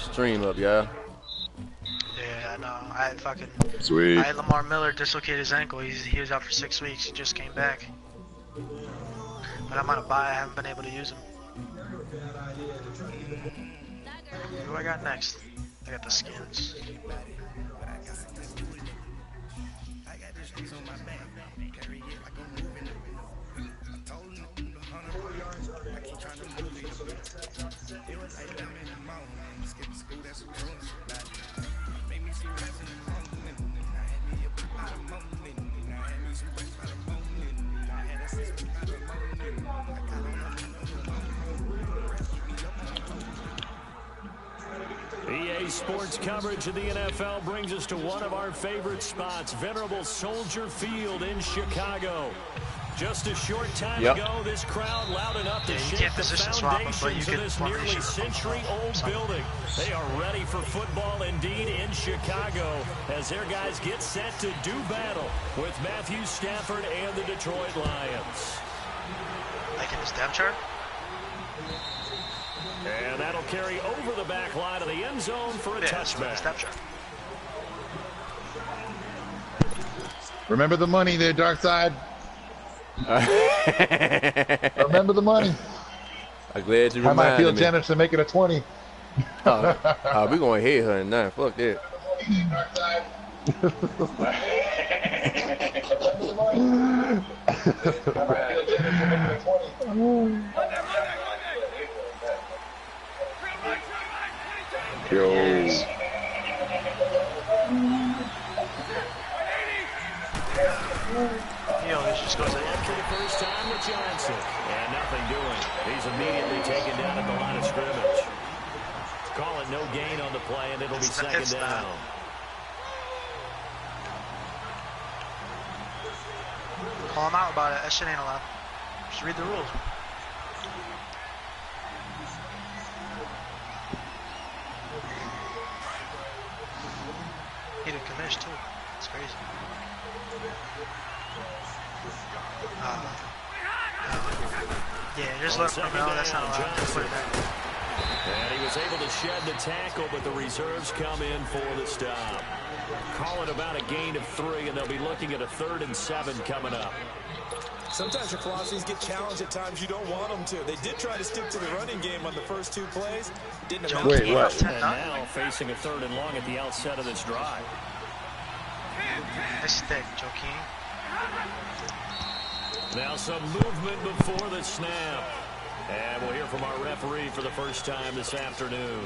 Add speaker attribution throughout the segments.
Speaker 1: stream up, y'all.
Speaker 2: Yeah, I know. I fucking.
Speaker 3: Sweet.
Speaker 2: I had Lamar Miller dislocate his ankle. He was out for 6 weeks. He just came back. But I'm on a bye. I haven't been able to use him. Who do I got next? I got the Skins.
Speaker 4: EA Sports coverage of the NFL brings us to one of our favorite spots, venerable Soldier Field in Chicago. Just a short time ago, this crowd loud enough to shake the foundations of this nearly century-old building. They are ready for football indeed in Chicago as their guys get set to do battle with Matthew Stafford and the Detroit Lions.
Speaker 2: Like in his depth chart?
Speaker 4: And that'll carry over the back line of the end zone for a touchback.
Speaker 3: Remember the money there, Darkside. Remember the money.
Speaker 1: I'm glad you reminded me.
Speaker 3: I might feel generous to make it a 20.
Speaker 1: We going to hit her and nothing. Fuck that.
Speaker 3: Yo.
Speaker 2: He just goes ahead
Speaker 4: for the first time with Johnson. And nothing doing. He's immediately taken down at the line of scrimmage. Call it no gain on the play, and it'll be second down.
Speaker 2: Call him out about it. That shit ain't allowed. Just read the rules. He did commish too. It's crazy. Yeah, just let him know that's not allowed. Put it back.
Speaker 4: And he was able to shed the tackle, but the reserves come in for the stop. Calling about a gain of 3, and they'll be looking at a 3rd and 7 coming up.
Speaker 5: Sometimes your philosophies get challenged at times you don't want them to. They did try to stick to the running game on the first 2 plays. Didn't amount to much.
Speaker 4: And now facing a 3rd and long at the outset of this drive.
Speaker 2: Nice stick, Joaquin.
Speaker 4: Now some movement before the snap. And we'll hear from our referee for the first time this afternoon.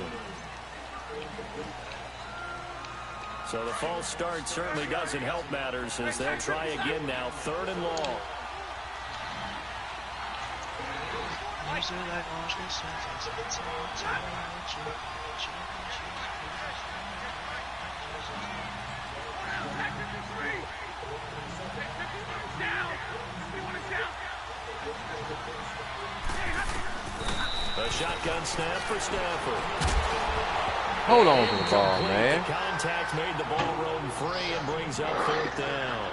Speaker 4: So the false start certainly doesn't help matters as they'll try again now. 3rd and long. A shotgun snap for Stafford.
Speaker 1: Hold on to the ball, man.
Speaker 4: Contact made the ball roam free and brings up 4th down.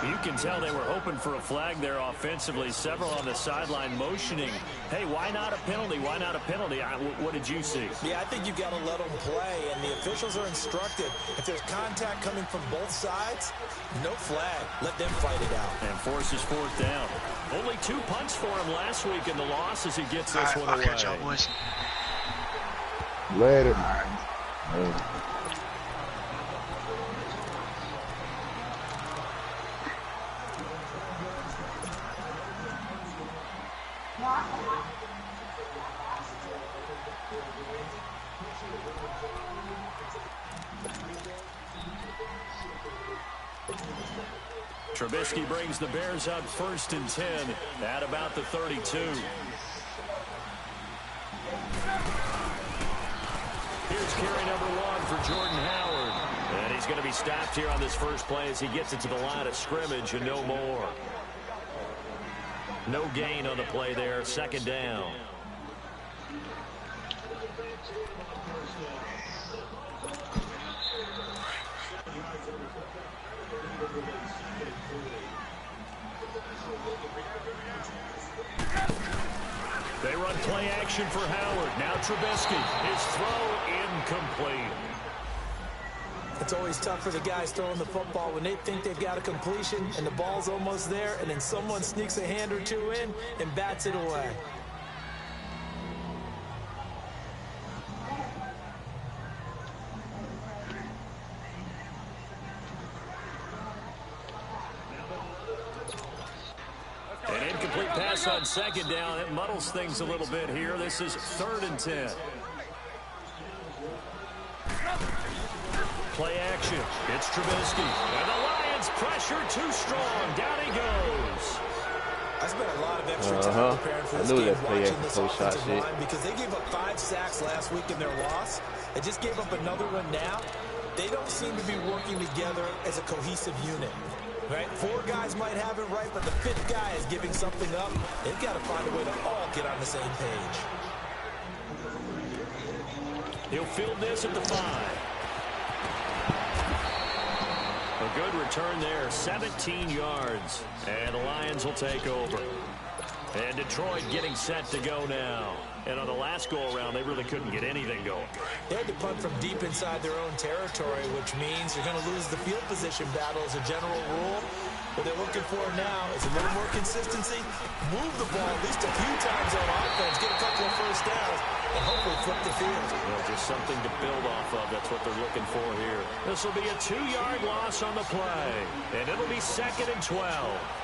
Speaker 4: You can tell they were hoping for a flag there offensively. Several on the sideline motioning. Hey, why not a penalty? Why not a penalty? What did you see?
Speaker 5: Yeah, I think you've got to let them play, and the officials are instructed. If there's contact coming from both sides, no flag. Let them fight it out.
Speaker 4: And forces 4th down. Only 2 punts for him last week in the loss as he gets this one away.
Speaker 2: I'll catch y'all, boys.
Speaker 3: Later.
Speaker 4: Trubisky brings the Bears up 1st and 10 at about the 32. Here's carry number 1 for Jordan Howard. And he's going to be stopped here on this first play as he gets it to the line of scrimmage and no more. No gain on the play there. 2nd down. They run play action for Howard. Now Trubisky. His throw incomplete.
Speaker 5: It's always tough for the guys throwing the football when they think they've got a completion and the ball's almost there, and then someone sneaks a hand or two in and bats it away.
Speaker 4: An incomplete pass on second down. It muddles things a little bit here. This is 3rd and 10. Play action. It's Trubisky. And the Lions pressure too strong. Down he goes.
Speaker 5: I spent a lot of extra time preparing for this game, watching this offensive line, because they gave up 5 sacks last week in their loss. They just gave up another one now. They don't seem to be working together as a cohesive unit. Right? 4 guys might have it right, but the 5th guy is giving something up. They've got to find a way to all get on the same page.
Speaker 4: He'll field this at the 5. A good return there, 17 yards. And the Lions will take over. And Detroit getting set to go now. And on the last go-around, they really couldn't get anything going.
Speaker 5: They had to punt from deep inside their own territory, which means you're going to lose the field position battle as a general rule. What they're looking for now is a little more consistency, move the ball at least a few times on offense, get a couple of first downs, and hopefully flip the field.
Speaker 4: Well, just something to build off of. That's what they're looking for here. This will be a 2-yard loss on the play, and it'll be 2nd and 12.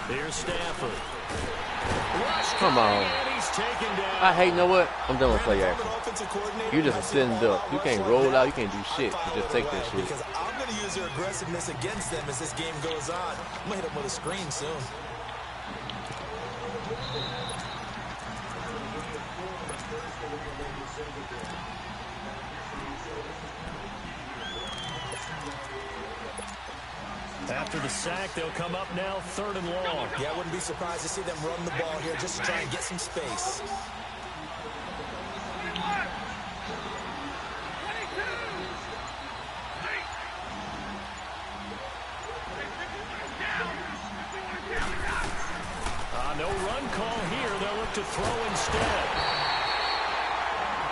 Speaker 4: Here's Stafford.
Speaker 1: Come on. I hate, you know what? I'm done with play action. You just a sitting duck. You can't roll out. You can't do shit. You just take that shit.
Speaker 5: Because I'm going to use their aggressiveness against them as this game goes on. I'm going to hit them with a screen soon.
Speaker 4: After the sack, they'll come up now 3rd and long.
Speaker 5: Yeah, I wouldn't be surprised to see them run the ball here just to try and get some space.
Speaker 4: No run call here. They'll look to throw instead.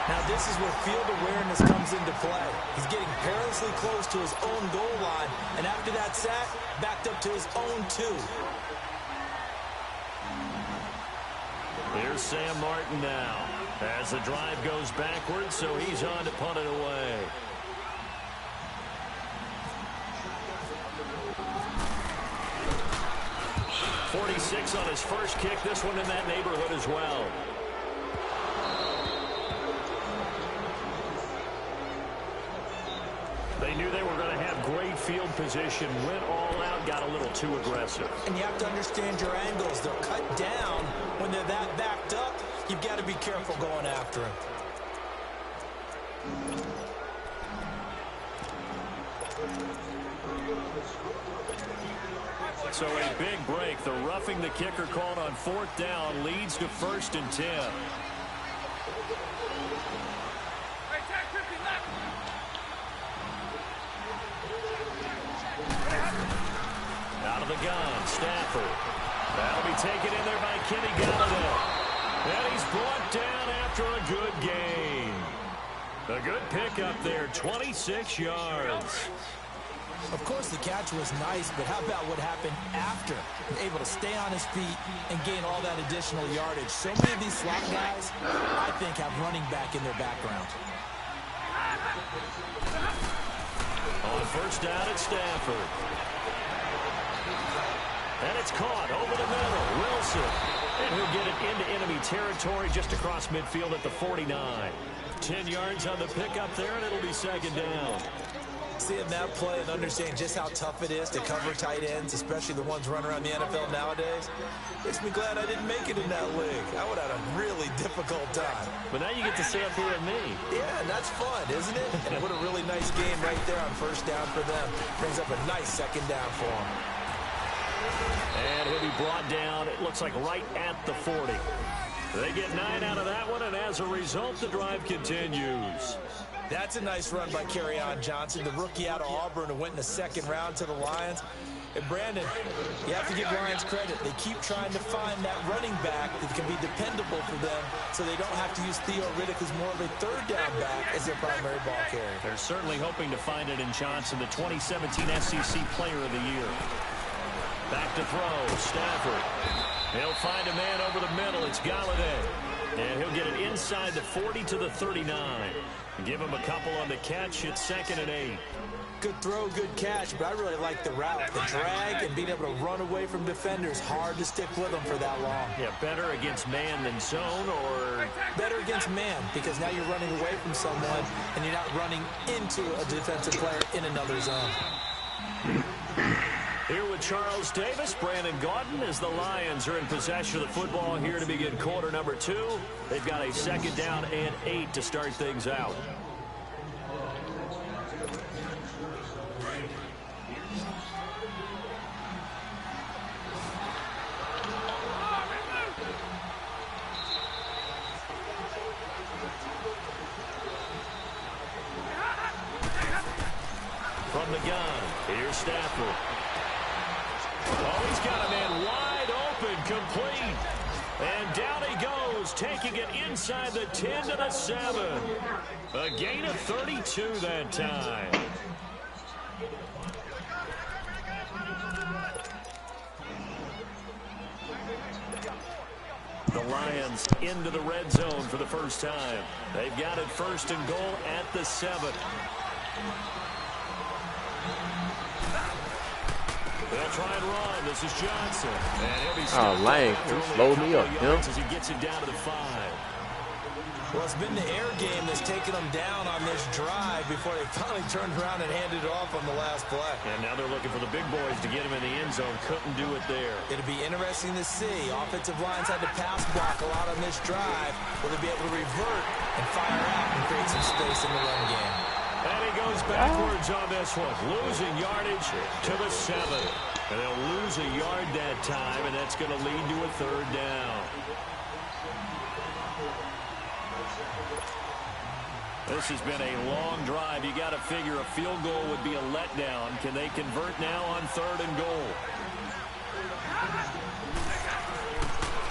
Speaker 5: Now this is where field awareness comes into play. He's getting perilously close to his own goal line, and after that sack, backed up to his own 2.
Speaker 4: Here's Sam Martin now. As the drive goes backwards, so he's on to punt it away. .46 on his first kick. This one in that neighborhood as well. They knew they were going to have great field position, went all out, got a little too aggressive.
Speaker 5: And you have to understand your angles. They're cut down. When they're that backed up, you've got to be careful going after him.
Speaker 4: So a big break. The roughing the kicker called on 4th down leads to 1st and 10. Out of the gun, Stafford. That'll be taken in there by Kenny Galladay. And he's brought down after a good gain. A good pickup there, 26 yards.
Speaker 5: Of course, the catch was nice, but how about what happened after? Able to stay on his feet and gain all that additional yardage. So many of these slot guys, I think, have running back in their background.
Speaker 4: On 1st down at Stafford. And it's caught over the middle. Wilson. And he'll get it into enemy territory just across midfield at the 49. 10 yards on the pickup there, and it'll be 2nd down.
Speaker 5: Seeing that play and understanding just how tough it is to cover tight ends, especially the ones running around the NFL nowadays, makes me glad I didn't make it in that league. I would have had a really difficult time.
Speaker 4: But now you get to sit up here with me.
Speaker 5: Yeah, and that's fun, isn't it? And what a really nice game right there on 1st down for them. Brings up a nice 2nd down for them.
Speaker 4: And he'll be brought down, it looks like right at the 40. They get 9 out of that one, and as a result, the drive continues.
Speaker 5: That's a nice run by Kerryon Johnson, the rookie out of Auburn who went in the second round to the Lions. And Brandon, you have to give Lions credit. They keep trying to find that running back that can be dependable for them so they don't have to use Theo Riddick, who's more of a third down back, as their primary ball carrier.
Speaker 4: They're certainly hoping to find it in Johnson, the 2017 SEC Player of the Year. Back to throw, Stafford. He'll find a man over the middle. It's Galladay. And he'll get it inside the 40 to the 39. Give him a couple on the catch. It's 2nd and 8.
Speaker 5: Good throw, good catch, but I really like the route. The drag and being able to run away from defenders. Hard to stick with them for that long.
Speaker 4: Yeah, better against man than zone, or?
Speaker 5: Better against man, because now you're running away from someone and you're not running into a defensive player in another zone.
Speaker 4: Here with Charles Davis, Brandon Gaudin, as the Lions are in possession of the football here to begin quarter number 2. They've got a 2nd down and 8 to start things out. From the gun, here's Stafford. Oh, he's got a man wide open, complete. And down he goes, taking it inside the 10 to the 7. A gain of 32 that time. The Lions into the red zone for the first time. They've got it 1st and goal at the 7. They'll try and run. This is Johnson. And he'll be
Speaker 1: Lang, he slowed me up.
Speaker 4: As he gets it down to the 5.
Speaker 5: Well, it's been the air game that's taken them down on this drive before they finally turned around and handed it off on the last play.
Speaker 4: And now they're looking for the big boys to get him in the end zone. Couldn't do it there.
Speaker 5: It'll be interesting to see. Offensive lines had to pass block a lot on this drive. Will they be able to revert and fire out and create some space in the run game?
Speaker 4: And he goes backwards on this one, losing yardage to the 7. And they'll lose a yard that time, and that's going to lead to a 3rd down. This has been a long drive. You got to figure a field goal would be a letdown. Can they convert now on 3rd and goal?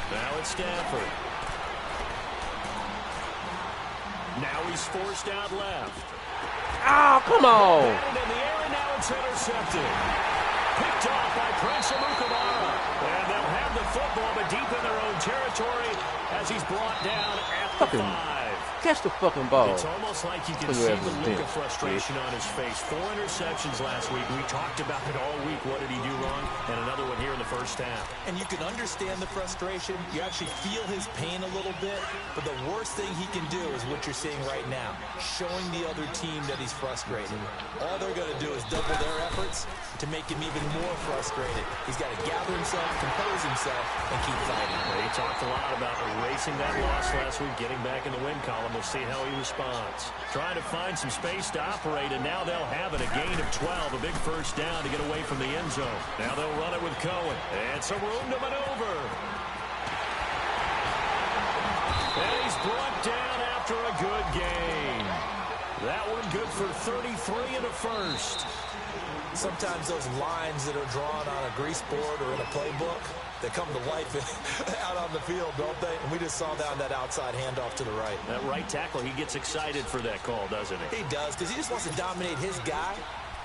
Speaker 4: Now it's Stafford. Now he's forced out left.
Speaker 1: Oh, come on.
Speaker 4: And in the air, and now it's intercepted. Picked off by Prince Amukamara. And they'll have the football, but deep in their own territory as he's brought down at the 5.
Speaker 1: Catch the fucking ball.
Speaker 4: It's almost like you can see the look of frustration on his face. 4 interceptions last week. We talked about it all week. What did he do wrong? And another one here in the first half.
Speaker 5: And you can understand the frustration. You actually feel his pain a little bit. But the worst thing he can do is what you're seeing right now, showing the other team that he's frustrated. All they're going to do is double their efforts to make him even more frustrated. He's got to gather himself, compose himself, and keep fighting.
Speaker 4: He talked a lot about erasing that loss last week, getting back in the win column. We'll see how he responds. Trying to find some space to operate, and now they'll have it. A gain of 12, a big first down to get away from the end zone. Now they'll run it with Cohen. And some room to maneuver. And he's brought down after a good gain. That one good for 33 and a first.
Speaker 5: Sometimes those lines that are drawn on a grease board or in a playbook, they come to life out on the field, don't they? And we just saw down that outside handoff to the right.
Speaker 4: That right tackle, he gets excited for that call, doesn't he?
Speaker 5: He does, because he just wants to dominate his guy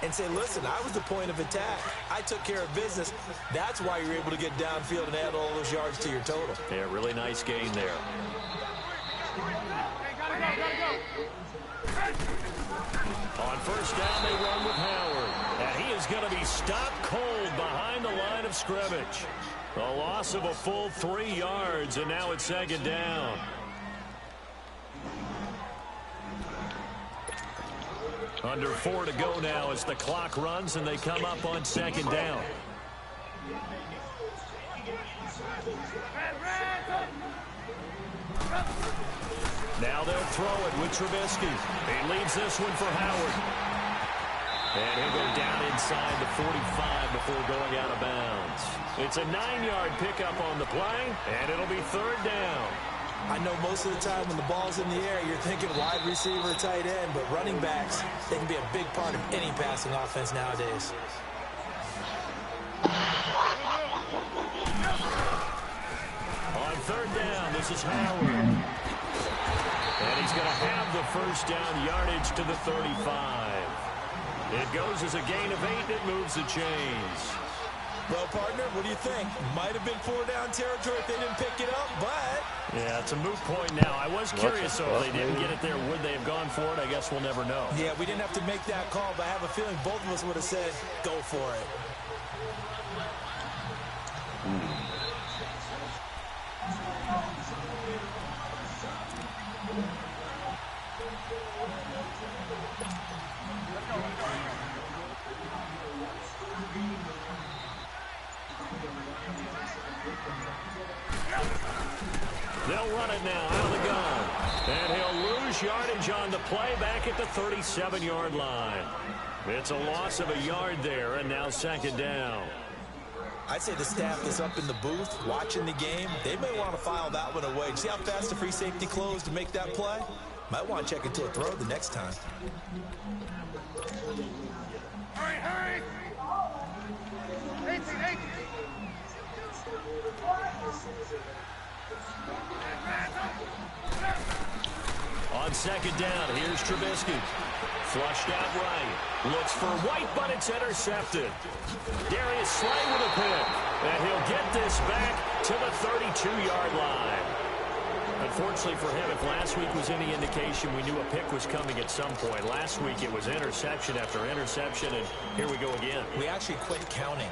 Speaker 5: and say, listen, I was the point of attack. I took care of business. That's why you're able to get downfield and add all those yards to your total.
Speaker 4: Yeah, really nice gain there. On first down, they run with Howard. And he is going to be stopped cold behind the line of scrimmage. A loss of a full 3 yards, and now it's 2nd down. Under 4 to go now as the clock runs, and they come up on 2nd down. Now they'll throw it with Trubisky. He leads this one for Howard. And he'll go down inside the 45 before going out of bounds. It's a 9-yard pickup on the play, and it'll be 3rd down.
Speaker 5: I know most of the time when the ball's in the air, you're thinking wide receiver, tight end, but running backs, they can be a big part of any passing offense nowadays.
Speaker 4: On 3rd down, this is Howard. And he's going to have the 1st down yardage to the 35. It goes as a gain of 8. It moves the chains.
Speaker 5: Well, partner, what do you think? Might have been 4-down territory if they didn't pick it up, but...
Speaker 4: Yeah, it's a moot point now. I was curious, though, if they didn't get it there, would they have gone for it? I guess we'll never know.
Speaker 5: Yeah, we didn't have to make that call, but I have a feeling both of us would have said, go for it.
Speaker 4: They'll run it now out of the gun. And he'll lose yardage on the play back at the 37-yard line. It's a loss of a yard there, and now 2nd down.
Speaker 5: I'd say the staff that's up in the booth watching the game, they may want to file that one away. See how fast the free safety closed to make that play? Might want to check into a throw the next time.
Speaker 6: Hurry, hurry! 18.
Speaker 4: On 2nd down, here's Trubisky. Flushed out right. Looks for White, but it's intercepted. Darius Slay with a pick. And he'll get this back to the 32-yard line. Unfortunately for him, if last week was any indication, we knew a pick was coming at some point. Last week it was interception after interception, and here we go again.
Speaker 5: We actually quit counting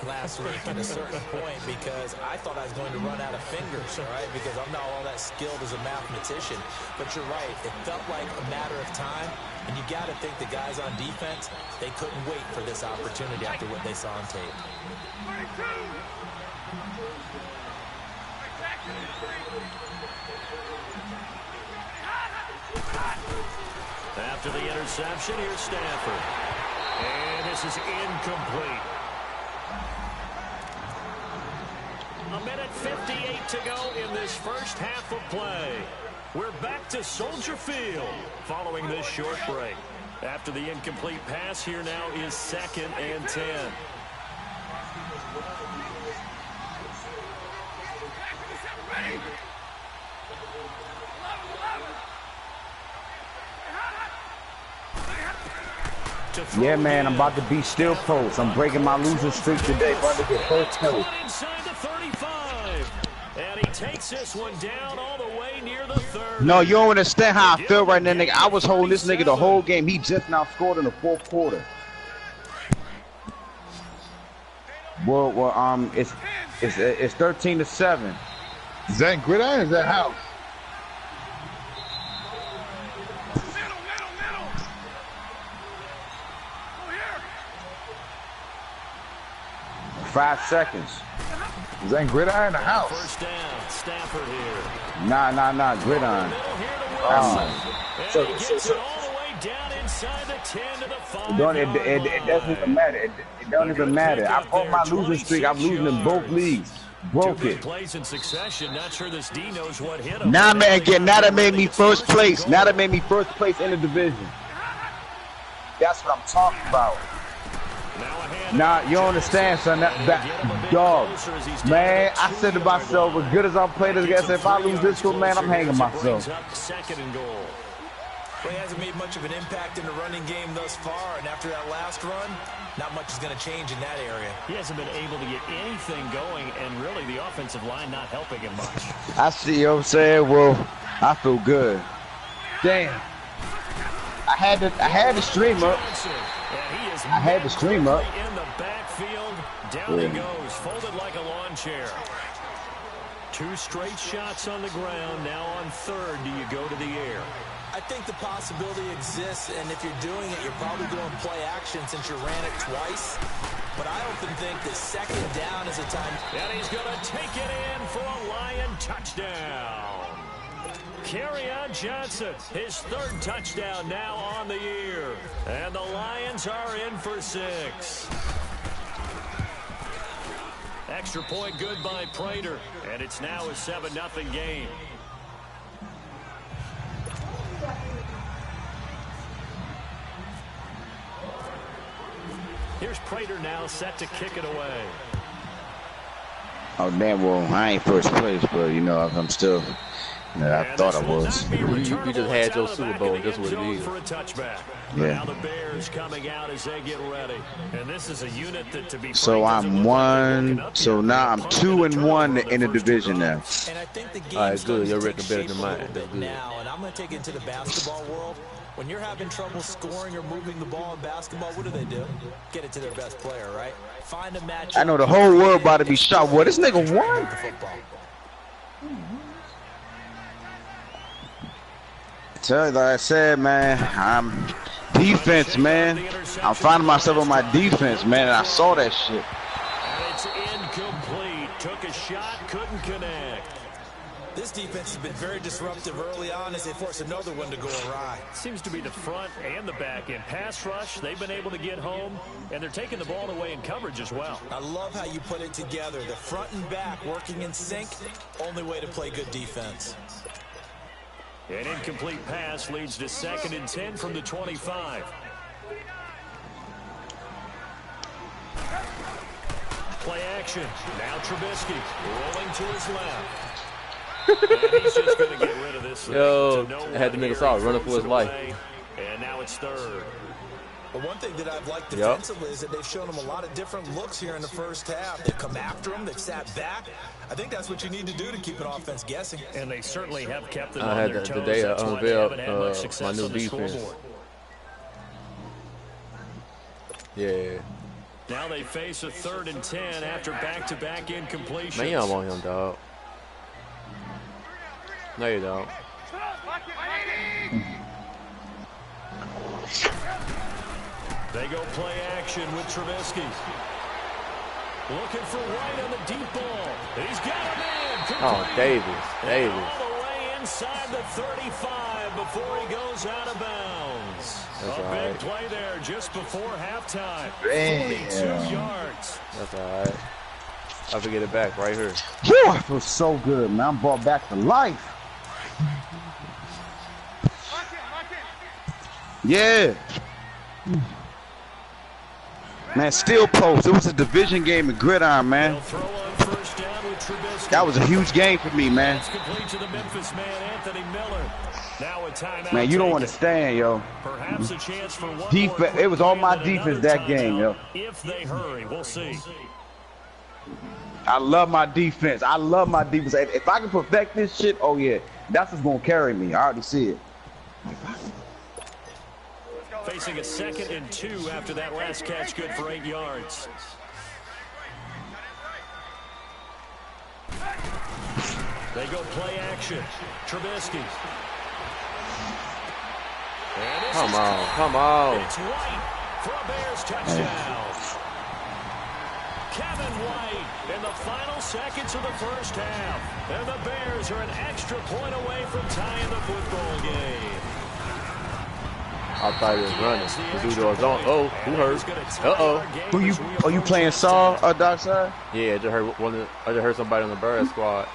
Speaker 5: last week at a certain point because I thought I was going to run out of fingers, all right, because I'm not all that skilled as a mathematician. But you're right, it felt like a matter of time, and you got to think the guys on defense, they couldn't wait for this opportunity after what they saw on tape.
Speaker 6: 32.
Speaker 4: After the interception, here's Stafford. And this is incomplete. 1:58 to go in this first half of play. We're back to Soldier Field following this short break. After the incomplete pass, here now is 2nd and 10.
Speaker 7: Yeah, man, I'm about to be still post. I'm breaking my losing streak today. About to get first post.
Speaker 4: Inside the 35. And he takes this one down all the way near the 30.
Speaker 7: No, you don't understand how I feel right now, nigga. I was holding this nigga the whole game. He just now scored in the 4th quarter. Well, it's 13-7.
Speaker 3: Is that gridiron or is that house?
Speaker 7: 5 seconds.
Speaker 3: Is that gridiron or house?
Speaker 4: First down, Stafford here.
Speaker 7: Nah, gridiron.
Speaker 4: So all the way down inside the 10 to the 5.
Speaker 7: It doesn't even matter. It don't even matter. I broke my losing streak. I'm losing in both leagues. Broke it.
Speaker 4: Plays in succession. Not sure this D knows what hit him.
Speaker 7: Now, man, now that made me first place. Now that made me first place in the division. That's what I'm talking about. Now, you understand, son. Dog, man, I said to myself, as good as I'm playing this guy, if I lose this one, man, I'm hanging myself.
Speaker 4: 2nd and goal.
Speaker 5: Well, he hasn't made much of an impact in the running game thus far, and after that last run, not much is going to change in that area.
Speaker 4: He hasn't been able to get anything going, and really the offensive line not helping him much.
Speaker 7: I see, you know what I'm saying? Well, I feel good. Damn. I had to stream up. I had to stream up.
Speaker 4: In the backfield, down he goes, folded like a lawn chair. 2 straight shots on the ground. Now on 3rd, do you go to the air?
Speaker 5: I think the possibility exists, and if you're doing it, you're probably doing play action since you ran it twice. But I often think that 2nd down is a time.
Speaker 4: And he's going to take it in for a Lion touchdown. Kerryon Johnson, his 3rd touchdown now on the year. And the Lions are in for 6. Extra point good by Prater, and it's now a 7-0 game. Here's Prater now set to kick it away.
Speaker 7: Oh, damn, well, I ain't first place, but, you know, I'm still, you know, I thought I was.
Speaker 1: You just had your Super Bowl, that's what it is.
Speaker 7: Yeah.
Speaker 4: Now the Bears coming out as they get ready. And this is a unit that, to be
Speaker 7: So I'm 1, so now I'm 2-1 in the division now.
Speaker 5: And I think the
Speaker 1: All right, good. Your record better than mine.
Speaker 5: That's good. Now, and I'm going to take it into the basketball world. When you're having trouble scoring or moving the ball in basketball, what do? Get it to their best player, right? Find a match.
Speaker 7: I know the whole world about to be shot. What, this nigga won? Tell you, like I said, man, I'm defense, man. I'm finding myself on my defense, man, and I saw that shit.
Speaker 4: And it's incomplete. Took a shot, couldn't connect.
Speaker 5: This defense has been very disruptive early on as they force another one to go awry.
Speaker 4: Seems to be the front and the back end. Pass rush, they've been able to get home, and they're taking the ball away in coverage as well.
Speaker 5: I love how you put it together. The front and back working in sync, only way to play good defense.
Speaker 4: An incomplete pass leads to 2nd and 10 from the 25. Play action. Now Trubisky rolling to his left. And he's just going to get rid of this thing.
Speaker 1: Yo, I had to make a Saul running for his life.
Speaker 4: And now it's 3rd.
Speaker 5: But one thing that I've liked defensively is that they've shown him a lot of different looks here in the first half. They've come after him. They've sat back. I think that's what you need to do to keep an offense guessing.
Speaker 4: And they certainly have kept them
Speaker 1: I
Speaker 4: on
Speaker 1: had
Speaker 4: their toes.
Speaker 1: today I unveiled my new
Speaker 4: on the
Speaker 1: defense.
Speaker 4: scoreboard.
Speaker 1: Yeah.
Speaker 4: Now they face a 3rd and 10 after back-to-back incompletions.
Speaker 1: Man, you don't want him, dog. No, you don't.
Speaker 4: They go play action with Trubisky. Looking for White on the deep ball. He's got a man.
Speaker 1: Oh, Davis.
Speaker 4: All the way inside the 35 before he goes out of bounds.
Speaker 1: That's
Speaker 4: a
Speaker 1: all
Speaker 4: big
Speaker 1: right.
Speaker 4: play there just before halftime.
Speaker 7: Damn.
Speaker 4: 42 yards.
Speaker 1: That's all right. I have to get it back right here.
Speaker 7: Whew, I feel so good, man. I'm brought back to life. Yeah. Man, still post. It was a division game in Gridiron, man.
Speaker 4: They'll throw on first down with Trubisky.
Speaker 7: That was a huge game for me, man.
Speaker 4: It's complete to the Memphis man, Anthony Miller. Now a timeout.
Speaker 7: Man, you don't
Speaker 4: taken.
Speaker 7: understand, yo.
Speaker 4: Perhaps a chance for one
Speaker 7: Defense.
Speaker 4: more
Speaker 7: It was all my
Speaker 4: quick win,
Speaker 7: defense
Speaker 4: another
Speaker 7: that game, yo.
Speaker 4: If they hurry, we'll see.
Speaker 7: I love my defense. I love my defense. If I can perfect this shit, oh yeah, that's what's gonna carry me. I already see it.
Speaker 4: Facing a 2nd and 2 after that last catch, good for 8 yards. They go play action. Trubisky.
Speaker 1: Come on, come on.
Speaker 4: It's White for a Bears touchdown. Kevin White in the final seconds of the first half. And the Bears are an extra point away from tying the football game.
Speaker 1: I thought he was running. The dude was on. Oh, who hurt? Uh-oh.
Speaker 7: Are you playing Saul or Darkside?
Speaker 1: Yeah, I just heard I just heard somebody on the Bears squad.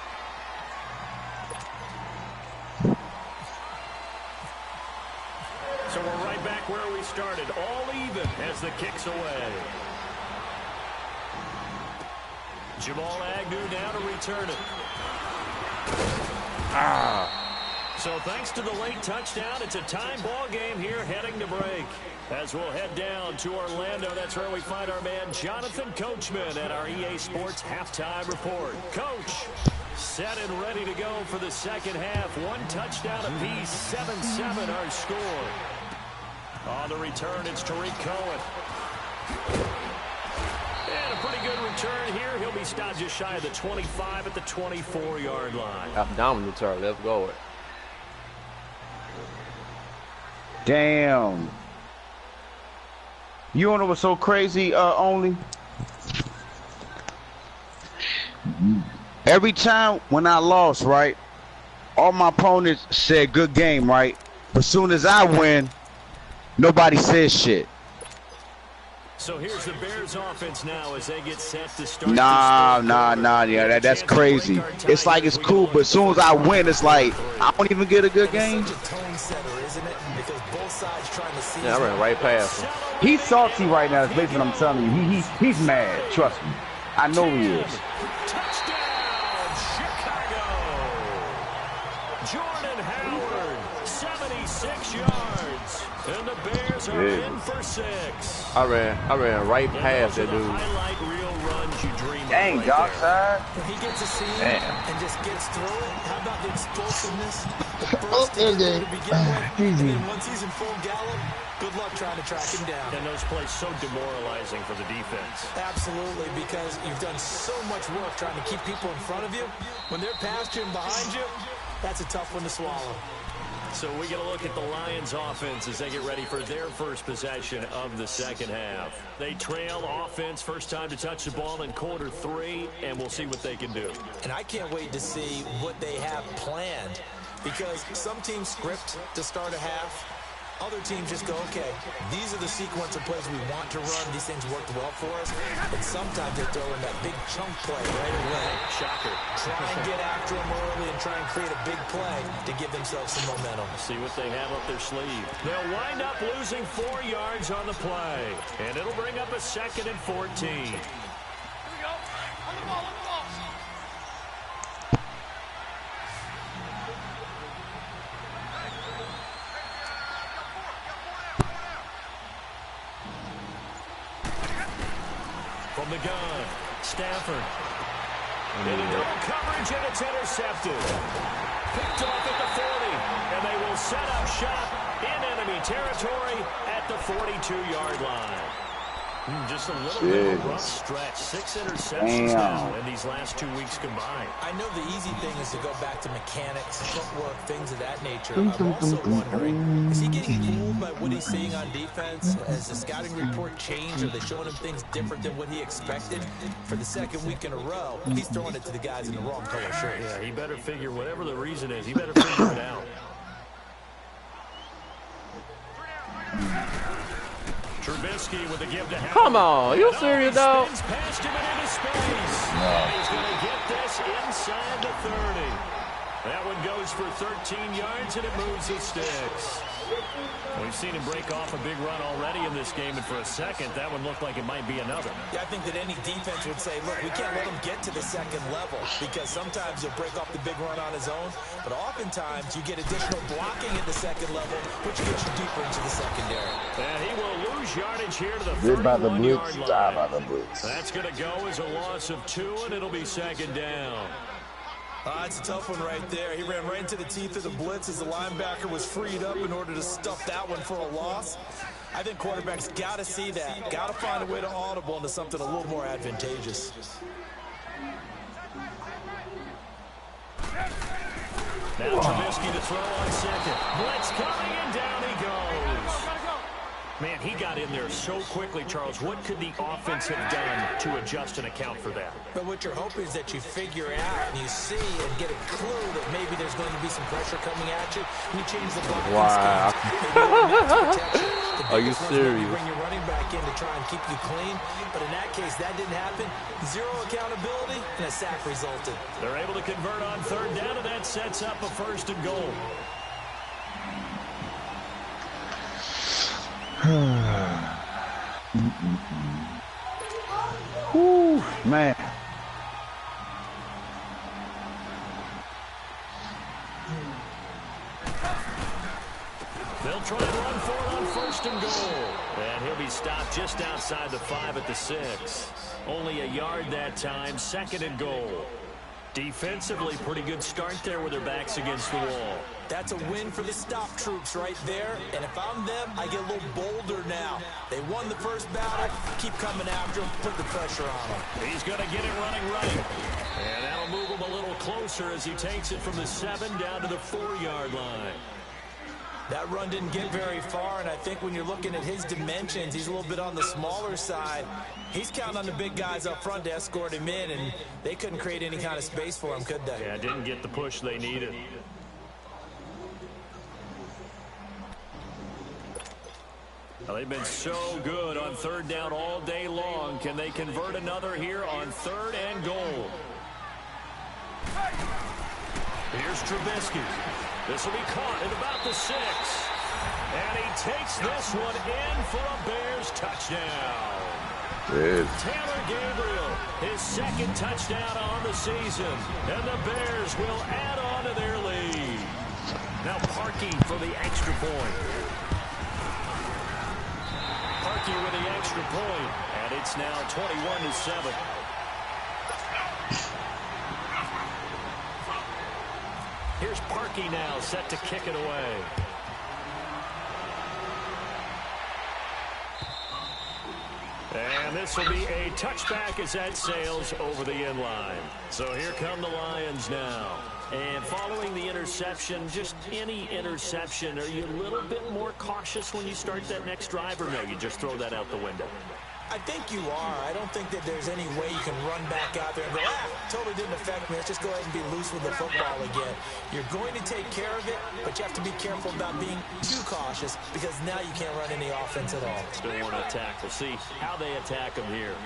Speaker 4: So we're right back where we started, all even as the kick's away. Jamal Agnew now to return it. So thanks to the late touchdown, it's a time ball game here heading to break. As we'll head down to Orlando, that's where we find our man Jonathan Coachman at our EA Sports Halftime Report. Coach, set and ready to go for the second half. One touchdown apiece, 7-7 our score. On the return, it's Tariq Cohen. And a pretty good return here. He'll be stopped just shy of the 25 at the 24-yard line.
Speaker 1: Abdominal turn. Let's go.
Speaker 7: Damn. You wanna know what's so crazy, only? Every time when I lost, right? all my opponents said good game, right? But as soon as I win, nobody says shit.
Speaker 4: So here's the Bears offense now as they get set to start.
Speaker 7: Nah, yeah, that's crazy. It's like it's cool, but as soon as I win, it's like I don't even get a good game.
Speaker 1: Yeah, I ran right past him.
Speaker 7: He's salty right now. That's basically what I'm telling you. He's mad. Trust me. I know he is.
Speaker 4: Touchdown, Chicago! Jordan Howard, 76 yards, and the Bears are in for 6.
Speaker 1: I ran right past that dude.
Speaker 4: Highlight reel runs you dream of.
Speaker 7: Dang,
Speaker 4: right
Speaker 7: Darkside.
Speaker 5: He gets a seam and just gets through it. How about the explosiveness? The burst to begin with. I mean, once he's in full gallop, good luck trying to track him down.
Speaker 4: And those plays so demoralizing for the defense.
Speaker 5: Absolutely, because you've done so much work trying to keep people in front of you. When they're past you and behind you, that's a tough one to swallow.
Speaker 4: So we get a look at the Lions offense as they get ready for their first possession of the second half. They trail offense, first time to touch the ball in quarter 3, and we'll see what they can do.
Speaker 5: And I can't wait to see what they have planned, because some teams script to start a half. Other teams just go, okay, these are the sequence of plays we want to run. These things worked well for us. But sometimes they throw in that big chunk play right away.
Speaker 4: Shocker.
Speaker 5: Try and get after them early and try and create a big play to give themselves some momentum.
Speaker 4: See what they have up their sleeve. They'll wind up losing 4 yards on the play. And it'll bring up a 2nd and 14.
Speaker 6: Here we go. On the ball, on the ball.
Speaker 4: From the gun, Stafford. In a double coverage, and it's intercepted. Picked off at the 40, and they will set up shop in enemy territory at the 42-yard line. Just a little bit of a rough stretch. 6 interceptions now in these last 2 weeks combined.
Speaker 5: I know the easy thing is to go back to mechanics, footwork, things of that nature. I'm also wondering, is he getting fooled by what he's seeing on defense? Has the scouting report changed? Are they showing him things different than what he expected? For the 2nd week in a row, he's throwing it to the guys in the wrong color shirts.
Speaker 4: Yeah, he better figure, whatever the reason is, he better figure it out. Trubisky with the give to Howard.
Speaker 1: Come on, you serious, dog?
Speaker 4: Past him into space. He's going to get this inside the 30. That one goes for 13 yards, and it moves the sticks. We've seen him break off a big run already in this game, and for a second, that one looked like it might be another.
Speaker 5: Yeah, I think that any defense would say, look, we can't let him get to the 2nd level, because sometimes he'll break off the big run on his own, but oftentimes you get additional blocking at the 2nd level, which gets you deeper into the secondary.
Speaker 4: And he will lose yardage here to the 31-yard line. That's going to go as a loss of 2, and it'll be 2nd down.
Speaker 5: It's a tough one right there. He ran right into the teeth of the blitz as the linebacker was freed up in order to stuff that one for a loss. I think quarterbacks got to see that. Got to find a way to audible into something a little more advantageous.
Speaker 4: Now Trubisky to throw on 2nd. Blitz coming, and down he goes. Man, he got in there so quickly, Charles. What could the offense have done to adjust and account for that?
Speaker 5: But what you're hoping is that you figure out and you see and get a clue that maybe there's going to be some pressure coming at you, and you change the blocking scheme.
Speaker 1: Are you serious?
Speaker 5: You bring your running back in to try and keep you clean, but in that case, that didn't happen. 0 accountability, and a sack resulted.
Speaker 4: They're able to convert on 3rd down, and that sets up a 1st and goal.
Speaker 7: Whew, man.
Speaker 4: They'll try and run for it on 1st and goal. And he'll be stopped just outside the 5 at the 6. Only a yard that time, 2nd and goal. Defensively, pretty good start there with their backs against the wall.
Speaker 5: That's a win for the stop troops right there. And if I'm them, I get a little bolder now. They won the first battle. Keep coming after them. Put the pressure on them.
Speaker 4: He's going to get it running right. And that'll move him a little closer as he takes it from the 7 down to the 4-yard line.
Speaker 5: That run didn't get very far, and I think when you're looking at his dimensions, he's a little bit on the smaller side. He's counting on the big guys up front to escort him in, and they couldn't create any kind of space for him, could they?
Speaker 4: Yeah, didn't get the push they needed. Well, they've been so good on third down all day long. Can they convert another here on 3rd and goal? Here's Trubisky. This will be caught at about the 6. And he takes this one in for a Bears touchdown. Taylor Gabriel, his 2nd touchdown on the season. And the Bears will add on to their lead. Now Parkey for the extra point. Parkey with the extra point. And it's now 21-7. Here's Parkey now, set to kick it away. And this will be a touchback as that sails over the end line. So here come the Lions now. And following the interception, just any interception, are you a little bit more cautious when you start that next drive, or no, you just throw that out the window?
Speaker 5: I think you are. I don't think that there's any way you can run back out there and go, totally didn't affect me. Let's just go ahead and be loose with the football again. You're going to take care of it, but you have to be careful about being too cautious because now you can't run any offense at all.
Speaker 4: Still want to attack. We'll see how they attack them here.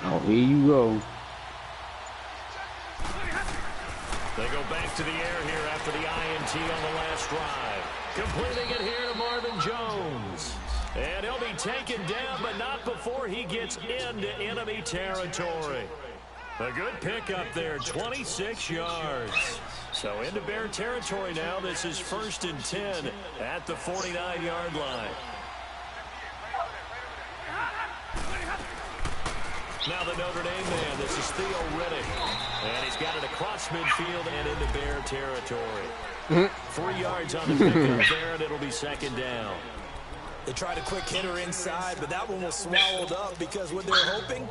Speaker 7: Oh, here you go.
Speaker 4: They go back to the air here after the INT on the last drive. Completing it here to Marvin Jones. And he'll be taken down, but not before he gets into enemy territory. A good pickup there, 26 yards. So into Bear territory now. This is 1st and 10 at the 49-yard line. Now the Notre Dame man, this is Theo Riddick. And he's got it across midfield and into Bear territory. 3 yards on the pickup there, and it'll be 2nd down.
Speaker 5: They tried a quick hitter inside, but that one was swallowed up because what they're hoping,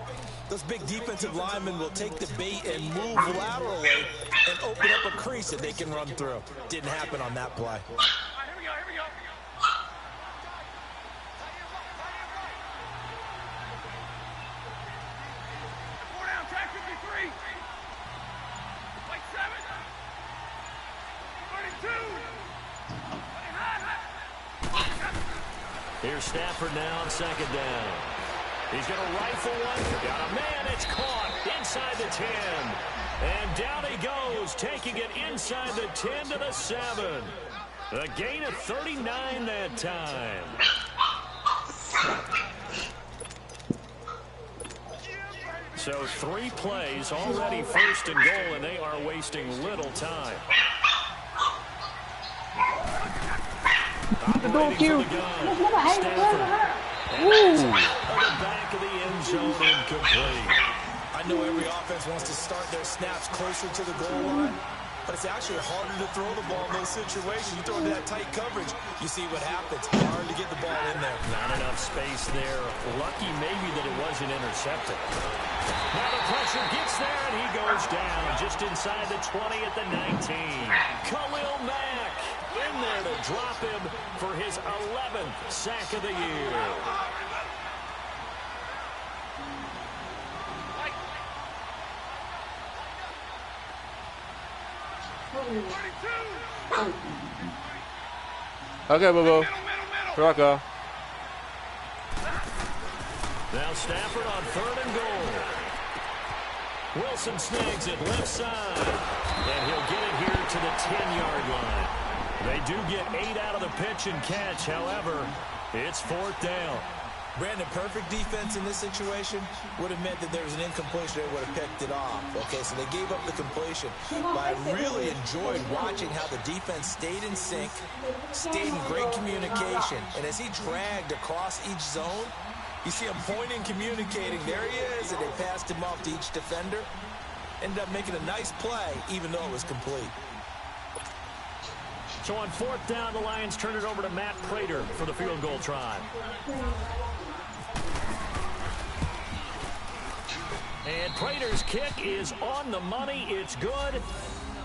Speaker 5: those big defensive linemen will take the bait and move laterally and open up a crease that they can run through. Didn't happen on that play.
Speaker 4: Here's Stafford now on 2nd down. He's going to rifle one. Got a man. It's caught inside the 10. And down he goes, taking it inside the 10 to the 7. A gain of 39 that time. So 3 plays, already 1st and goal, and they are wasting little time.
Speaker 7: Don't you?
Speaker 4: Stafford. And the back of the end zone incomplete.
Speaker 5: I know every offense wants to start their snaps closer to the goal line, but it's actually harder to throw the ball in those situations. You throw into that tight coverage, you see what happens. Hard to get the ball in there.
Speaker 4: Not enough space there. Lucky maybe that it wasn't intercepted. Now the pressure gets there, and he goes down just inside the 20 at the 19. Khalil Mack in there to drop him for his 11th sack of the year.
Speaker 1: Okay, boo-boo. Truck off.
Speaker 4: Now Stafford on 3rd and goal. Wilson snags it left side. And he'll get it here to the 10-yard line. They do get 8 out of the pitch and catch. However, it's 4th down.
Speaker 5: Brandon, perfect defense in this situation would have meant that there was an incompletion. They would have picked it off. Okay, so they gave up the completion. But I really enjoyed watching how the defense stayed in sync, stayed in great communication. And as he dragged across each zone, you see him pointing, communicating. There he is, and they passed him off to each defender. Ended up making a nice play, even though it was complete.
Speaker 4: So on 4th down, the Lions turn it over to Matt Prater for the field goal try. And Prater's kick is on the money. It's good.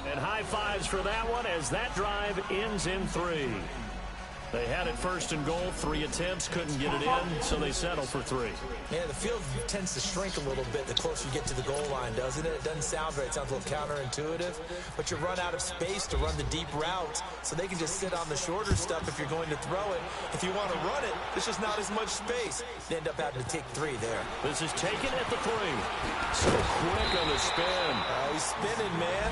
Speaker 4: And high fives for that one as that drive ends in 3. They had it first and goal, 3 attempts, couldn't get it in, so they settled for 3.
Speaker 5: Yeah, the field tends to shrink a little bit the closer you get to the goal line, doesn't it? It doesn't sound right. It sounds a little counterintuitive, but you run out of space to run the deep routes, so they can just sit on the shorter stuff if you're going to throw it. If you want to run it, there's just not as much space. They end up having to take 3 there.
Speaker 4: This is taken at the 3. So quick on the spin.
Speaker 5: He's spinning, man.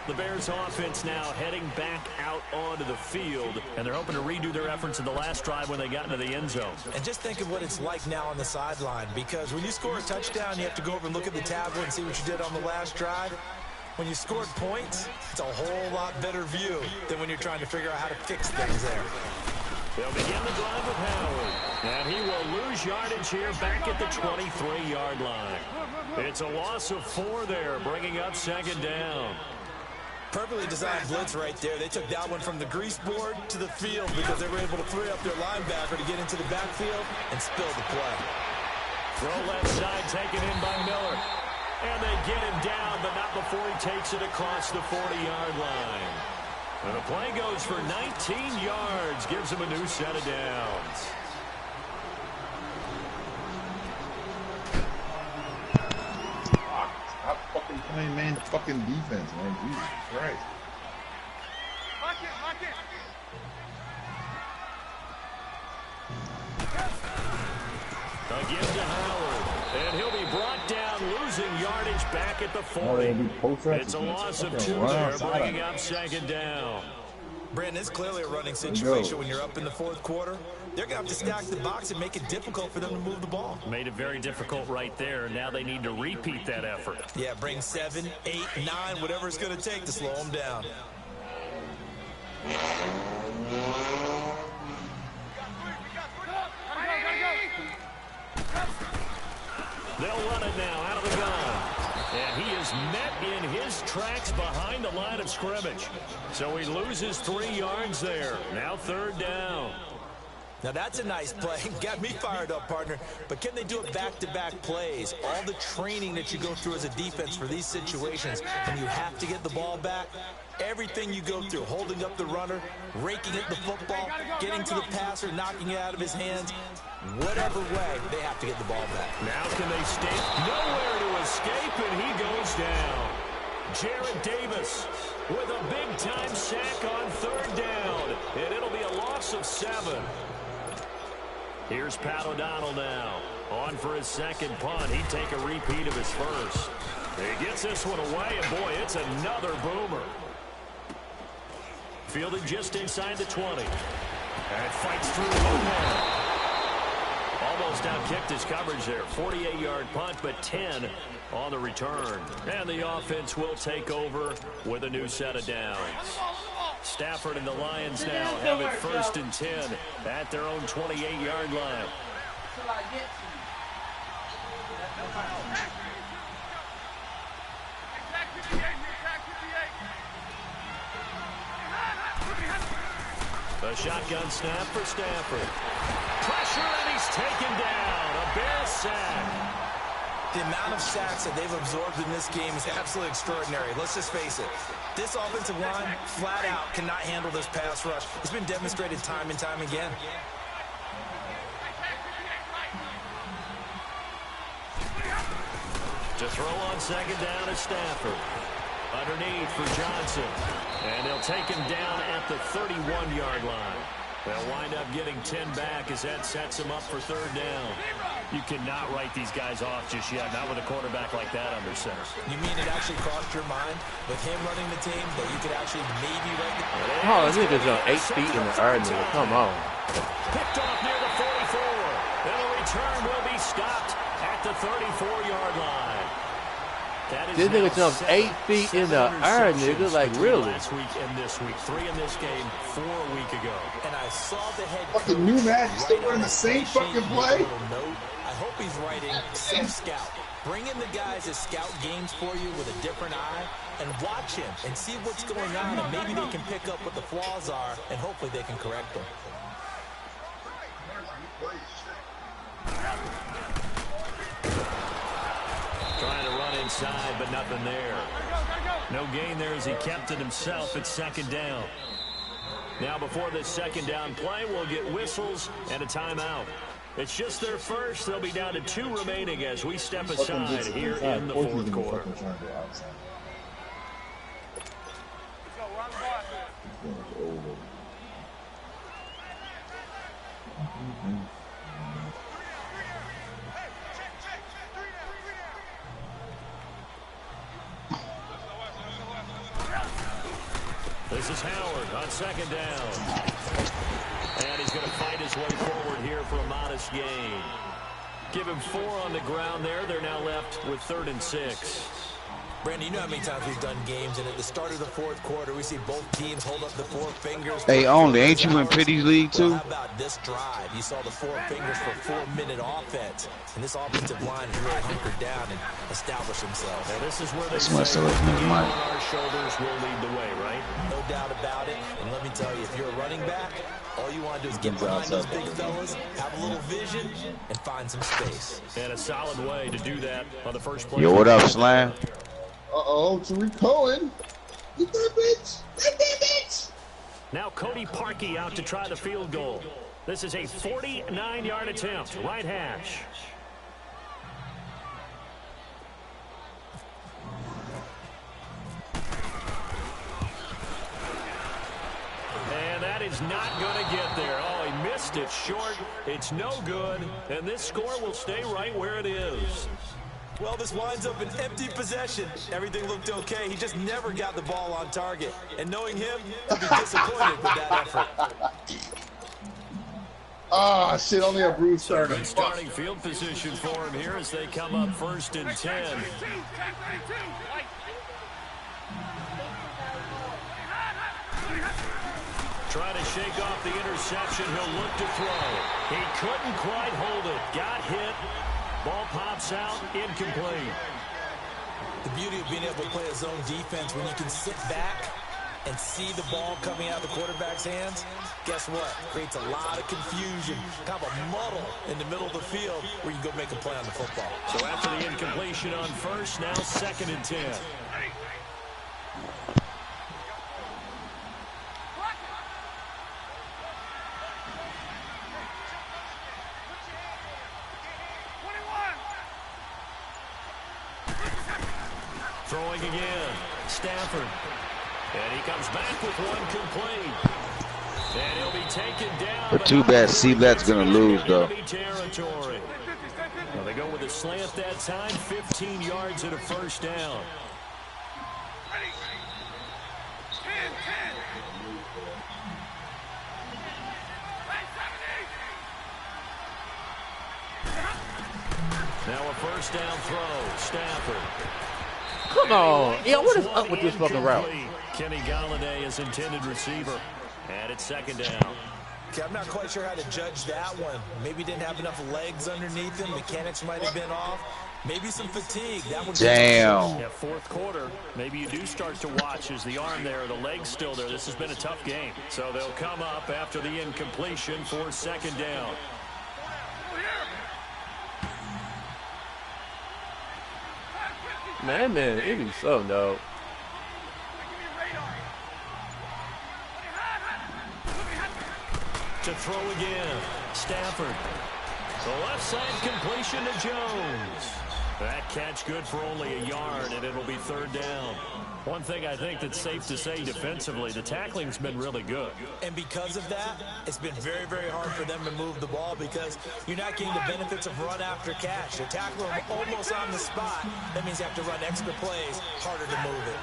Speaker 4: The Bears offense now heading back out onto the field, and they're hoping to redo their efforts in the last drive when they got into the end zone.
Speaker 5: And just think of what it's like now on the sideline, because when you score a touchdown, you have to go over and look at the tablet and see what you did on the last drive. When you scored points, it's a whole lot better view than when you're trying to figure out how to fix things there.
Speaker 4: They'll begin the drive with Howard, and he will lose yardage here back at the 23-yard line. It's a loss of 4 there, bringing up 2nd down.
Speaker 5: Perfectly designed blitz right there. They took that one from the grease board to the field because they were able to free up their linebacker to get into the backfield and spill the play.
Speaker 4: Throw left side taken in by Miller. And they get him down, but not before he takes it across the 40-yard line. And the play goes for 19 yards, gives him a new set of downs.
Speaker 3: Stop fucking playing man fucking defense, man. Jesus Christ.
Speaker 4: Again to Howard. And he'll be brought down, losing yardage back at the 40. It's a loss of 2 there, bringing up 2nd down.
Speaker 5: Brandon, it's clearly a running situation when you're up in the 4th quarter. They're going to have to stack the box and make it difficult for them to move the ball.
Speaker 4: Made it very difficult right there. Now they need to repeat that effort.
Speaker 5: Yeah, bring 7, 8, 9, whatever it's going to take to slow them down.
Speaker 4: They'll run it now out of the gun. And he is met in his tracks behind the line of scrimmage. So he loses 3 yards there. Now 3rd down.
Speaker 5: Now that's a nice play. Got me fired up, partner. But can they do it back-to-back plays? All the training that you go through as a defense for these situations, and you have to get the ball back. Everything you go through, holding up the runner, raking at the football, getting to the passer, knocking it out of his hands. Whatever way, they have to get the ball back.
Speaker 4: Now can they stay? Nowhere to escape, and he goes down. Jared Davis with a big-time sack on 3rd down, and it'll be a loss of 7. Here's Pat O'Donnell now. On for his 2nd punt. He'd take a repeat of his first. He gets this one away, and boy, it's another boomer. Fielded just inside the 20. And fights through Lopez. Almost outkicked his coverage there. 48-yard punt, but 10 on the return. And the offense will take over with a new set of downs. Stafford and the Lions now have it 1st and 10 at their own 28-yard line. A shotgun snap for Stafford. Pressure, and he's taken down. A Bears sack.
Speaker 5: The amount of sacks that they've absorbed in this game is absolutely extraordinary. Let's just face it. This offensive line, flat out, cannot handle this pass rush. It's been demonstrated time and time again.
Speaker 4: To throw on 2nd down is Stafford. Underneath for Johnson. And they'll take him down at the 31-yard line. They'll wind up getting 10 back as that sets him up for 3rd down. You cannot write these guys off just yet, not with a quarterback like that under center.
Speaker 5: You mean it actually crossed your mind with him running the team that you could actually maybe write the...
Speaker 1: Oh, this nigga's on 8 feet in the air, nigga. Come on.
Speaker 4: Picked off near the 44. And the return will be stopped at the 34-yard line.
Speaker 1: This nigga jumps 8 feet in the air, nigga. Like, really?
Speaker 4: Last week and this week. 3 in this game, 4 a week ago.
Speaker 5: And I saw the head
Speaker 3: fucking new man, you still running the same fucking play?
Speaker 5: I hope he's writing Safe Scout. Bring in the guys that scout games for you with a different eye and watch him and see what's going on, and maybe they can pick up what the flaws are, and hopefully they can correct them.
Speaker 4: Trying to run inside, but nothing there. No gain there as he kept it himself at 2nd down. Now before this second down play, we'll get whistles and a timeout. It's just their first. They'll be down to 2 remaining as we step aside here in the fourth quarter. This is Howard on second down. And he's going to fight his way forward here for a modest gain. Give him 4 on the ground there. They're now left with 3rd and 6.
Speaker 5: Brandon, you know how many times we've done games, and at the start of the fourth quarter, we see both teams hold up the 4 fingers.
Speaker 7: Hey, only, ain't you in Pity's league too?
Speaker 5: Well, how about this drive? You saw the 4 fingers for 4-minute offense, and this offensive line has really hunkered down and established themselves.
Speaker 4: Now this is where they say the game on our shoulders will lead the way, right?
Speaker 5: No doubt about it. And let me tell you, if you're a running back, all you want to do is get behind those big fellas, have a little vision, and find some space.
Speaker 4: And a solid way to do that on the first play.
Speaker 7: Yo, what up, Slam?
Speaker 3: Uh-oh, Tariq Cohen. Get that bitch. Get that bitch.
Speaker 4: Now Cody Parkey out to try the field goal. This is a 49-yard attempt, right hash. And that is not going to get there. Oh, he missed it short. It's no good. And this score will stay right where it is.
Speaker 5: Well, this winds up an empty possession. Everything looked okay. He just never got the ball on target. And knowing him, he'll be disappointed with that effort.
Speaker 3: Ah, shit, only a Bruce starter.
Speaker 4: Good starting field position for him here as they come up 1st and 10. Try to shake off the interception. He'll look to throw. He couldn't quite hold it. Got hit. Ball pops out, incomplete.
Speaker 5: The beauty of being able to play a zone defense when you can sit back and see the ball coming out of the quarterback's hands, guess what? Creates a lot of confusion, kind of a muddle in the middle of the field where you can go make a play on the football.
Speaker 4: So after the incompletion on first, now 2nd and 10. Throwing again, Stafford. And he comes back with one complete. And he'll be taken down.
Speaker 7: But too bad Seablatt's going to lose, though.
Speaker 4: Territory. Well, they go with a slant that time, 15 yards and a first down. Now a first down throw, Stafford.
Speaker 1: Come on. Yo, what is up with this fucking route?
Speaker 4: Kenny Galladay is intended receiver. And it's 2nd down.
Speaker 5: Okay, I'm not quite sure how to judge that one. Maybe didn't have enough legs underneath him. Mechanics might have been off. Maybe some fatigue. That would
Speaker 7: Damn.
Speaker 4: Yeah, 4th quarter. Maybe you do start to watch as the arm there, the leg's still there. This has been a tough game. So they'll come up after the incompletion for 2nd down.
Speaker 1: Man, it be so no.
Speaker 4: To throw again, Stafford. The left side completion to Jones. That catch good for only a yard, and it'll be 3rd down. One thing I think that's safe to say defensively, the tackling's been really good.
Speaker 5: And because of that, it's been very, very hard for them to move the ball because you're not getting the benefits of run after catch. You're tackling them almost on the spot. That means you have to run extra plays, harder to move it.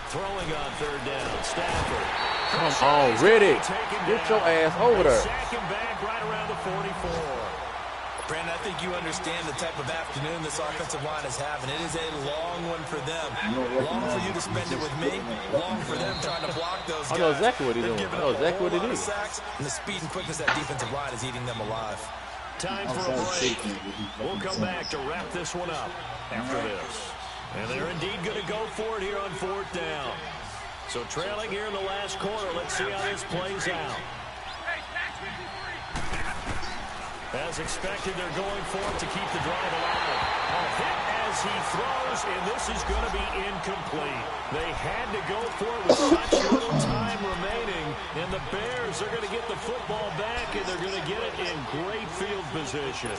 Speaker 4: Throwing on 3rd down, Stafford.
Speaker 1: Come on, Riddick. Get your ass over there.
Speaker 4: Sack him back right around the 44.
Speaker 5: Brandon, I think you understand the type of afternoon this offensive line is having. It is a long one for them. Long for you to spend it with me. Long for them trying to block those guys.
Speaker 1: I know exactly what he's doing. I know exactly what it is.
Speaker 5: And the speed and quickness of that defensive line is eating them alive.
Speaker 4: Time for a break. We'll come back to wrap this one up after this. And they're indeed going to go for it here on 4th down. So trailing here in the last quarter, let's see how this plays out. As expected, they're going for it to keep the drive alive. As he throws, and this is going to be incomplete. They had to go for it with such little time remaining, and the Bears are going to get the football back, and they're going to get it in great field position.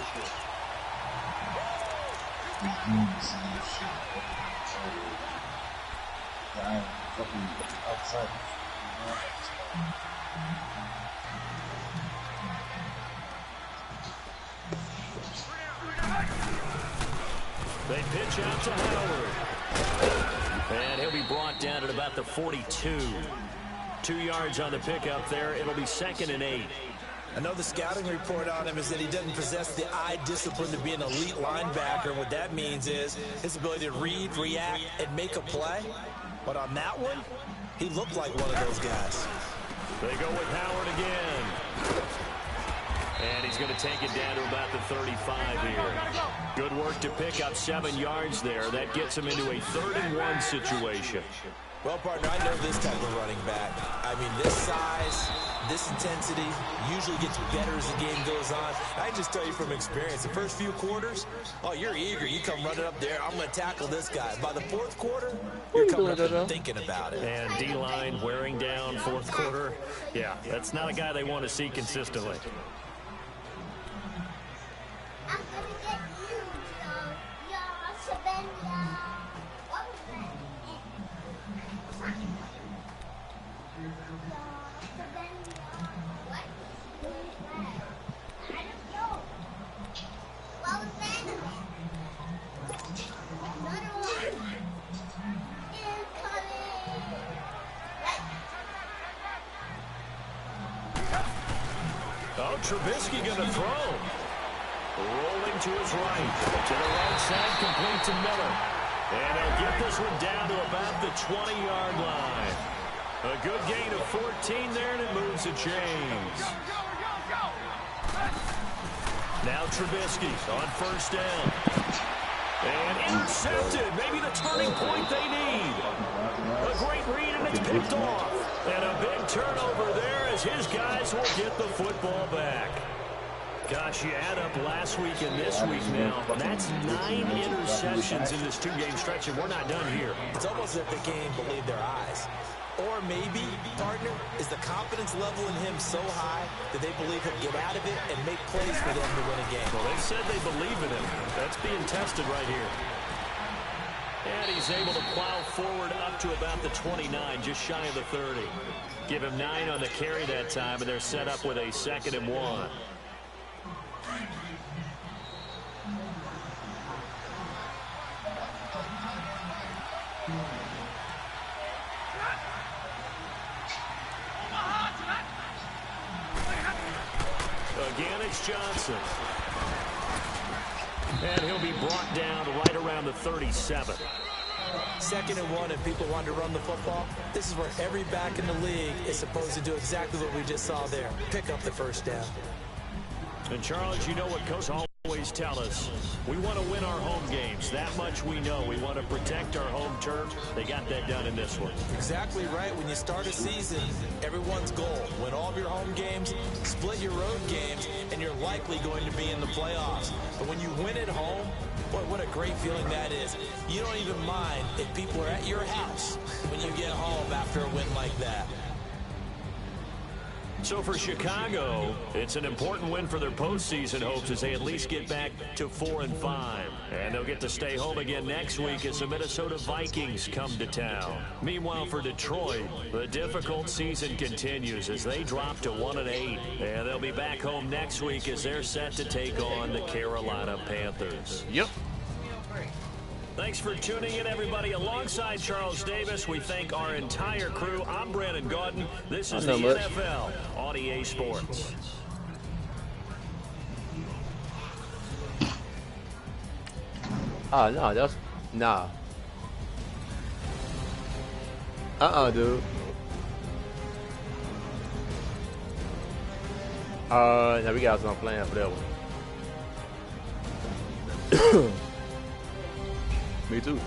Speaker 4: They pitch out to Howard. And he'll be brought down at about the 42. 2 yards on the pickup there. It'll be 2nd and 8.
Speaker 5: I know the scouting report on him is that he doesn't possess the eye discipline to be an elite linebacker. What that means is his ability to read, react, and make a play. But on that one, he looked like one of those guys.
Speaker 4: They go with Howard again. And he's going to take it down to about the 35 here. Good work to pick up 7 yards there. That gets him into a 3rd and 1 situation.
Speaker 5: Well, partner, I know this type of running back. I mean, this size, this intensity usually gets better as the game goes on. I just tell you from experience, the first few quarters, oh, you're eager. You come running up there, I'm going to tackle this guy. By the 4th quarter, you're coming up and thinking about it.
Speaker 4: And D-line wearing down 4th quarter. Yeah, that's not a guy they want to see consistently. Oh, Trubisky going to throw. Rolling to his right. To the right side, complete to Miller. And he'll get this one down to about the 20-yard line. A good gain of 14 there, and it moves the chains. Now Trubisky on 1st down. And intercepted. Maybe the turning point they need. A great read, and it's picked off. And a big turnover there as his guys will get the football back. Gosh, you add up last week and this week now. That's 9 interceptions in this 2-game stretch, and we're not done here.
Speaker 5: It's almost as if they can't even believe their eyes. Or maybe, partner, is the confidence level in him so high that they believe he'll get out of it and make plays for them to win a game.
Speaker 4: Well, they said they believe in him. That's being tested right here. And he's able to plow forward up to about the 29, just shy of the 30. Give him 9 on the carry that time, and they're set up with a 2nd and 1. Again, it's Johnson. And he'll be brought down right around the 37.
Speaker 5: 2nd and 1, and people want to run the football. This is where every back in the league is supposed to do exactly what we just saw there. Pick up the 1st down.
Speaker 4: And Charles, you know what Coach always tell us. We want to win our home games. That much we know. We want to protect our home turf. They got that done in this one.
Speaker 5: Exactly right. When you start a season, everyone's goal, win all of your home games, split your road games, and you're likely going to be in the playoffs. But when you win at home, boy, what a great feeling that is. You don't even mind if people are at your house when you get home after a win like that.
Speaker 4: So for Chicago, it's an important win for their postseason hopes as they at least get back to 4-5. And they'll get to stay home again next week as the Minnesota Vikings come to town. Meanwhile, for Detroit, the difficult season continues as they drop to 1-8. And they'll be back home next week as they're set to take on the Carolina Panthers.
Speaker 1: Yep.
Speaker 4: Thanks for tuning in, everybody. Alongside Charles Davis, we thank our entire crew. I'm Brandon Gaudin. This is the NFL on EA Sports.
Speaker 1: No, that's... Nah. Dude. Now we got some plan for that one. Me too.